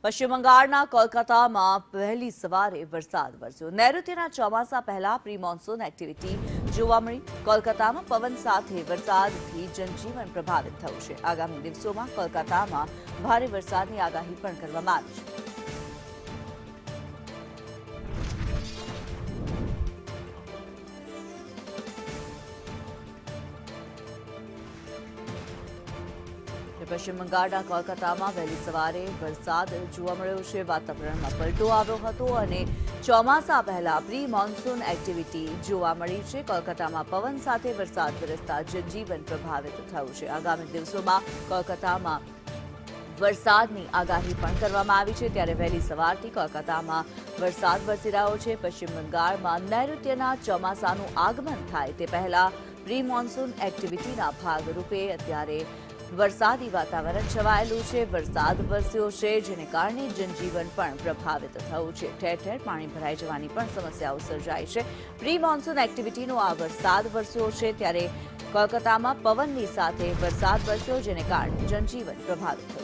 પશ્ચિમ બંગાળના કોલકાતામાં વહેલી સવારે વરસાદ વરસ્યો। નૈઋત્યના ચોમાસા પહેલા પ્રી મોન્સૂન એક્ટિવિટી જોવા મળી। કોલકાતામાં પવન સાથે વરસાદથી જનજીવન પ્રભાવિત થયું છે। આગામી દિવસોમાં કોલકાતામાં ભારે વરસાદની આગાહી પણ કરવામાં આવી છે। પશ્ચિમ બંગાળના કોલકાતામાં વહેલી સવારે વરસાદ જોવા મળ્યો છે। વાતાવરણમાં પલટો આવ્યો હતો અને ચોમાસા પહેલા પ્રી મોન્સૂન એક્ટિવિટી જોવા મળી છે। કોલકાતામાં પવન સાથે વરસાદ વરસતા જનજીવન પ્રભાવિત થયું છે। આગામી દિવસોમાં કોલકાતામાં વરસાદની આગાહી પણ કરવામાં આવી છે। ત્યારે વહેલી સવારથી કોલકાતામાં વરસાદ વરસી રહ્યો છે। પશ્ચિમ બંગાળમાં નૈઋત્યના ચોમાસાનું આગમન થાય તે પહેલા પ્રી મોન્સૂન એક્ટિવિટીના ભાગરૂપે અત્યારે વરસાદી વાતાવરણ છવાયેલું છે। વરસાદ વરસ્યો છે જેને કારણે જનજીવન પણ પ્રભાવિત થયું છે। ઠેર ઠેર પાણી ભરાઈ જવાની પણ સમસ્યાઓ સર્જાઈ છે। પ્રી મોન્સૂન એક્ટિવિટીનો આ વરસાદ વરસ્યો છે ત્યારે કોલકાતામાં પવનની સાથે વરસાદ વરસ્યો જેને કારણે જનજીવન પ્રભાવિત થયું।